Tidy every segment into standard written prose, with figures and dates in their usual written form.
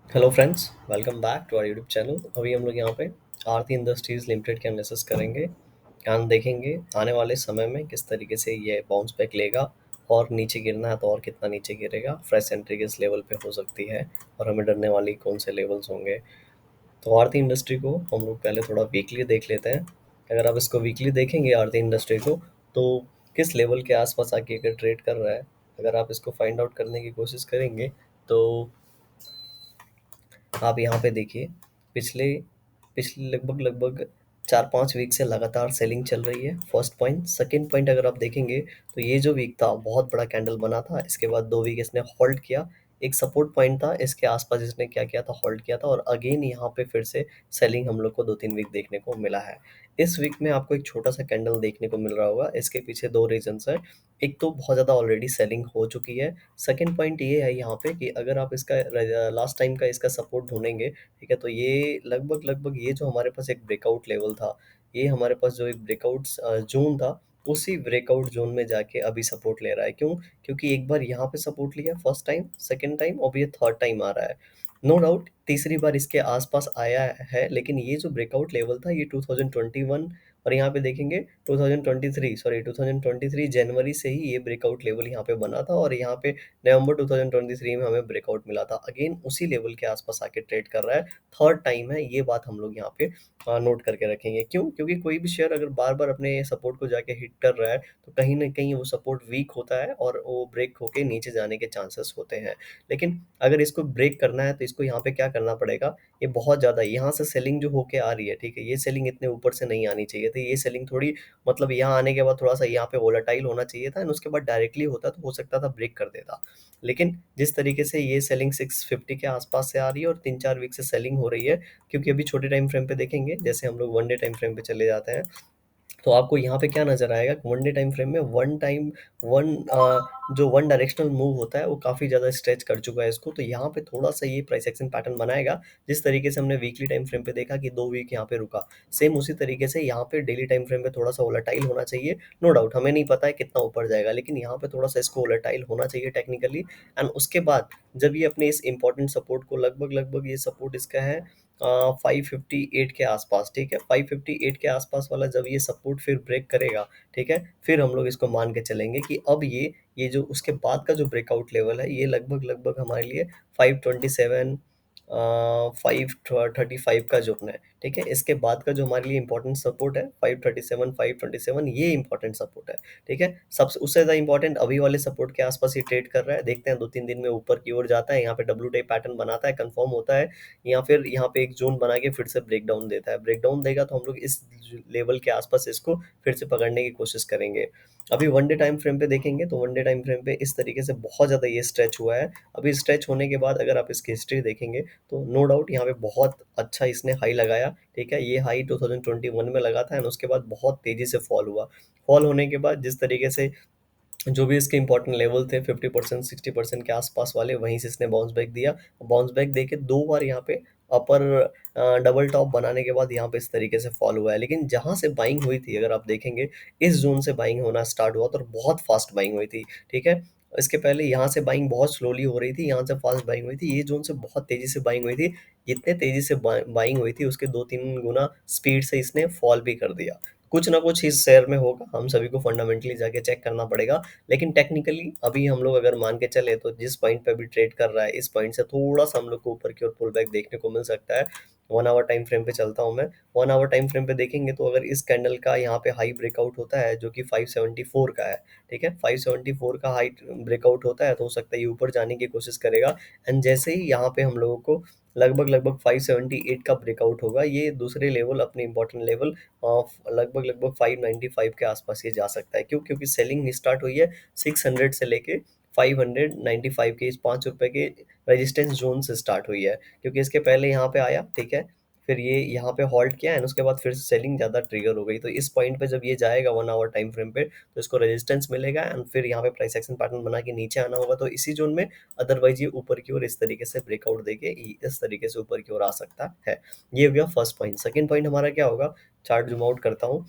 Hello friends, welcome back to our YouTube channel. अभी हम लोग यहाँ पे आरती इंडस्ट्रीज लिमिटेड के एनालिसिस करेंगे एंड देखेंगे आने वाले समय में किस तरीके से ये बाउंस बैक लेगा और नीचे गिरना है तो और कितना नीचे गिरेगा, फ्रेश एंट्री किस लेवल पे हो सकती है और हमें डरने वाली कौन से लेवल्स होंगे। तो आरती इंडस्ट्री को हम लोग पहले थोड़ा वीकली देख लेते हैं। अगर आप इसको वीकली देखेंगे आरती इंडस्ट्री को, तो किस लेवल के आसपास आके अगर ट्रेड कर रहा है, अगर आप इसको फाइंड आउट करने की कोशिश करेंगे तो आप यहाँ पे देखिए। पिछले पिछले लगभग लगभग 4-5 वीक से लगातार सेलिंग चल रही है। First point. सेकंड पॉइंट, अगर आप देखेंगे तो ये जो वीक था बहुत बड़ा कैंडल बना था, इसके बाद 2 वीक इसने होल्ड किया। एक सपोर्ट पॉइंट था, इसके आसपास इसने क्या किया था, होल्ड किया था और अगेन यहाँ पे फिर से सेलिंग हम लोग को 2-3 वीक देखने को मिला है। इस वीक में आपको एक छोटा सा कैंडल देखने को मिल रहा होगा। इसके पीछे दो रीजंस है। एक तो बहुत ज़्यादा ऑलरेडी सेलिंग हो चुकी है। सेकंड पॉइंट ये है यहाँ पे कि अगर आप इसका लास्ट टाइम का इसका सपोर्ट ढूंढेंगे, ठीक है, तो ये लगभग लगभग ये जो हमारे पास एक ब्रेकआउट लेवल था, ये हमारे पास जो एक ब्रेकआउट जोन था, उसी ब्रेकआउट जोन में जाके अभी सपोर्ट ले रहा है। क्यों? क्योंकि एक बार यहाँ पे सपोर्ट लिया फर्स्ट टाइम, सेकंड टाइम, अब ये थर्ड टाइम आ रहा है। नो डाउट तीसरी बार इसके आसपास आया है, लेकिन ये जो ब्रेकआउट लेवल था ये 2021 और यहाँ पे देखेंगे 2023 जनवरी से ही ये ब्रेकआउट लेवल यहाँ पे बना था और यहाँ पे नवंबर 2023 में हमें ब्रेकआउट मिला था। अगेन उसी लेवल के आसपास आके ट्रेड कर रहा है। थर्ड टाइम है, ये बात हम लोग यहाँ पे नोट करके रखेंगे। क्यों? क्योंकि कोई भी शेयर अगर बार बार अपने सपोर्ट को जाके हिट कर रहा है तो कहीं ना कहीं वो सपोर्ट वीक होता है और वो ब्रेक होके नीचे जाने के चांसेस होते हैं। लेकिन अगर इसको ब्रेक करना है तो इसको यहाँ पे क्या करना पड़ेगा, ये बहुत ज़्यादा यहाँ से सेलिंग जो होके आ रही है, ठीक है, ये सेलिंग इतने ऊपर से नहीं आनी चाहिए थी। ये सेलिंग थोड़ी मतलब यहाँ आने के बाद थोड़ा सा यहाँ पे वोलेटाइल होना चाहिए था एंड उसके बाद डायरेक्टली होता तो हो सकता था ब्रेक कर देता। लेकिन जिस तरीके से ये सेलिंग 650 के आसपास से आ रही है और 3-4 वीक से सेलिंग हो रही है, क्योंकि अभी छोटे टाइम फ्रेम पे देखेंगे, जैसे हम लोग वन डे टाइम फ्रेम पे चले जाते हैं, तो आपको यहाँ पे क्या नज़र आएगा, वन डे टाइम फ्रेम में वन जो वन डायरेक्शनल मूव होता है वो काफ़ी ज़्यादा स्ट्रेच कर चुका है इसको। तो यहाँ पे थोड़ा सा ये प्राइस एक्शन पैटर्न बनाएगा। जिस तरीके से हमने वीकली टाइम फ्रेम पे देखा कि 2 वीक यहाँ पे रुका, सेम उसी तरीके से यहाँ पे डेली टाइम फ्रेम पे थोड़ा सा वोलेटाइल होना चाहिए। नो डाउट हमें नहीं पता है कितना ऊपर जाएगा, लेकिन यहाँ पे थोड़ा सा इसको वोलेटाइल होना चाहिए टेक्निकली। एंड उसके बाद जब ये अपने इस इंपॉर्टेंट सपोर्ट को लगभग लगभग ये सपोर्ट इसका है 558 के आसपास, ठीक है, 558 के आसपास वाला जब ये सपोर्ट फिर ब्रेक करेगा, ठीक है, फिर हम लोग इसको मान के चलेंगे कि अब ये जो उसके बाद का जो ब्रेकआउट लेवल है ये लगभग लगभग हमारे लिए 527 535 का जोन है, ठीक है। इसके बाद का जो हमारे लिए इंपॉर्टेंट सपोर्ट है 527 ये इंपॉर्टेंट सपोर्ट है, ठीक है। सबसे उससे ज़्यादा इंपॉर्टेंट अभी वाले सपोर्ट के आसपास ही ट्रेड कर रहा है। देखते हैं 2-3 दिन में ऊपर की ओर जाता है, यहाँ पे डब्ल्यू टाइप पैटर्न बनाता है, कंफर्म होता है, या फिर यहाँ पे एक जोन बना के फिर से ब्रेकडाउन देता है। ब्रेकडाउन देगा तो हम लोग इस लेवल के आसपास इसको फिर से पकड़ने की कोशिश करेंगे। अभी वन डे टाइम फ्रेम पे देखेंगे तो वन डे टाइम फ्रेम पे इस तरीके से बहुत ज़्यादा ये स्ट्रेच हुआ है। अभी स्ट्रेच होने के बाद अगर आप इसकी हिस्ट्री देखेंगे तो नो डाउट यहाँ पे बहुत अच्छा इसने हाई लगाया, ठीक है। ये हाई 2021 में लगा था एंड उसके बाद बहुत तेज़ी से फॉल हुआ। फॉल होने के बाद जिस तरीके से जो भी इसके इंपॉर्टेंट लेवल थे 50% 60% के आसपास वाले, वहीं से इसने बाउंस बैक दिया। बाउंस बैक देके 2 बार यहाँ पे अपर डबल टॉप बनाने के बाद यहाँ पे इस तरीके से फॉल हुआ है। लेकिन जहाँ से बाइंग हुई थी अगर आप देखेंगे, इस जोन से बाइंग होना स्टार्ट हुआ था और बहुत फास्ट बाइंग हुई थी, ठीक है। इसके पहले यहाँ से बाइंग बहुत स्लोली हो रही थी, यहाँ से फास्ट बाइंग हुई थी, ये जोन से बहुत तेज़ी से बाइंग हुई थी। जितने तेज़ी से बाइंग हुई थी उसके 2-3 गुना स्पीड से इसने फॉल भी कर दिया। कुछ ना कुछ इस शेयर में होगा, हम सभी को फंडामेंटली जाके चेक करना पड़ेगा। लेकिन टेक्निकली अभी हम लोग अगर मान के चले तो जिस पॉइंट पे अभी ट्रेड कर रहा है, इस पॉइंट से थोड़ा सा हम लोग को ऊपर की ओर पुल बैक देखने को मिल सकता है। 1 आवर टाइम फ्रेम पे चलता हूँ मैं। 1 आवर टाइम फ्रेम पे देखेंगे तो अगर इस कैंडल का यहाँ पे हाई ब्रेकआउट होता है जो कि 574 का है, ठीक है, 574 का हाई ब्रेकआउट होता है तो हो सकता है ये ऊपर जाने की कोशिश करेगा। एंड जैसे ही यहाँ पे हम लोगों को लगभग लगभग 578 का ब्रेकआउट होगा, ये दूसरे लेवल अपने इंपॉर्टेंट लेवल लगभग लगभग 595 के आसपास ये जा सकता है। क्यों? क्योंकि सेलिंग स्टार्ट हुई है 600 से लेके 595 के इस 5 रुपए के रेजिस्टेंस जोन से स्टार्ट हुई है। क्योंकि इसके पहले यहाँ पे आया, ठीक है, फिर ये यहाँ पे हॉल्ट किया एंड उसके बाद फिर सेलिंग ज़्यादा ट्रिगर हो गई। तो इस पॉइंट पे जब ये जाएगा 1 आवर टाइम फ्रेम पे तो इसको रेजिस्टेंस मिलेगा एंड फिर यहाँ पे प्राइस एक्शन पैटर्न बना के नीचे आना होगा तो इसी जोन में। अदरवाइज ये ऊपर की ओर इस तरीके से ब्रेकआउट देके इस तरीके से ऊपर की ओर आ सकता है। ये हो गया फर्स्ट पॉइंट। सेकंड पॉइंट हमारा क्या होगा, चार्ट जूम आउट करता हूँ।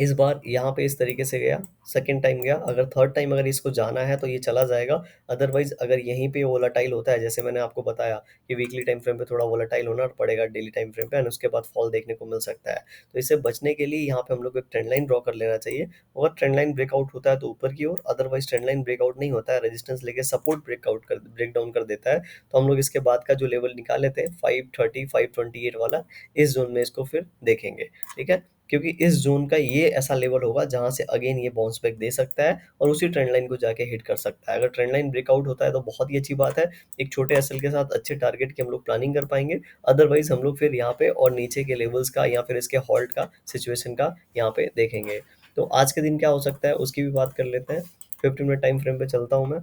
इस बार यहाँ पे इस तरीके से गया, सेकंड टाइम गया, अगर थर्ड टाइम अगर इसको जाना है तो ये चला जाएगा। अदरवाइज़ अगर यहीं पे वोलेटाइल होता है, जैसे मैंने आपको बताया कि वीकली टाइम फ्रेम पे थोड़ा वोलेटाइल होना पड़ेगा डेली टाइम फ्रेम पे, एंड उसके बाद फॉल देखने को मिल सकता है। तो इससे बचने के लिए यहाँ पे हम लोग को एक ट्रेंड लाइन ड्रॉ कर लेना चाहिए। अगर ट्रेंड लाइन ब्रेकआउट होता है तो ऊपर की ओर, अदरवाइज़ ट्रेंड लाइन ब्रेकआउट नहीं होता है, रेजिस्टेंस लेके सपोर्ट ब्रेक डाउन कर देता है, तो हम लोग इसके बाद का जो लेवल निकाल लेते हैं 530 528 वाला, इस ज़ोन में इसको फिर देखेंगे। ठीक है? क्योंकि इस ज़ोन का ये ऐसा लेवल होगा जहाँ से अगेन ये बाउंस बैक दे सकता है और उसी ट्रेंड लाइन को जाके हिट कर सकता है। अगर ट्रेंड लाइन ब्रेकआउट होता है तो बहुत ही अच्छी बात है। एक छोटे एसएल के साथ अच्छे टारगेट की हम लोग प्लानिंग कर पाएँगे। अदरवाइज़ हम लोग फिर यहाँ पे और नीचे के लेवल्स का या फिर इसके हॉल्ट का सिचुएशन का यहाँ पे देखेंगे। तो आज के दिन क्या हो सकता है उसकी भी बात कर लेते हैं। 15 मिनट टाइम फ्रेम पे चलता हूँ मैं।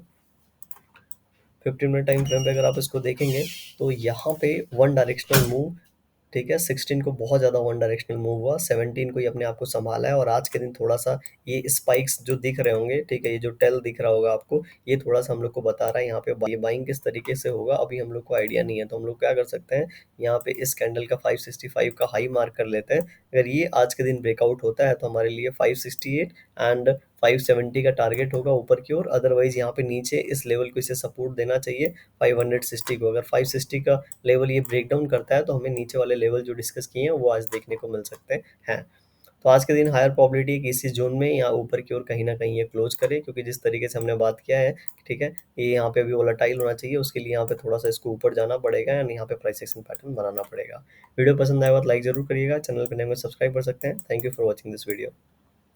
15 मिनट टाइम फ्रेम पे अगर आप इसको देखेंगे तो यहाँ पे वन डायरेक्शनल मूव, ठीक है, 16 को बहुत ज़्यादा वन डायरेक्शनल मूव हुआ, 17 को ये अपने आप को सँभाला है और आज के दिन थोड़ा-सा ये स्पाइक्स जो दिख रहे होंगे, ठीक है, ये जो टेल दिख रहा होगा आपको, ये थोड़ा-सा हम लोग को बता रहा है यहाँ पे ये बाइंग किस तरीके से होगा, अभी हम लोग को आइडिया नहीं है। तो हम लोग क्या कर सकते हैं, यहाँ पे इस कैंडल का 565 का हाई मार्क कर लेते हैं। अगर ये आज के दिन ब्रेकआउट होता है तो हमारे लिए 568 एंड 570 का टारगेट होगा ऊपर की ओर। अदरवाइज़ यहाँ पे नीचे इस लेवल को इसे सपोर्ट देना चाहिए 560 को। अगर 560 का लेवल ये ब्रेक डाउन करता है तो हमें नीचे वाले लेवल जो डिस्कस किए हैं वो आज देखने को मिल सकते हैं। तो आज के दिन हायर प्रोबेबिलिटी है कि इसी जोन में या ऊपर की ओर कहीं न कहीं ये क्लोज़ करे, क्योंकि जिस तरीके से हमने बात किया है, ठीक है? ये यहाँ पे अभी वोलेटाइल होना चाहिए, उसके लिए यहाँ पे थोड़ा-सा इसको ऊपर जाना पड़ेगा एंड यहाँ पे प्राइस एक्शन पैटर्न बनाना पड़ेगा। वीडियो पसंद आया हो तो लाइक ज़रूर करिएगा, चैनल पे नए हो सब्सक्राइब कर सकते हैं। Thank you for watching this video.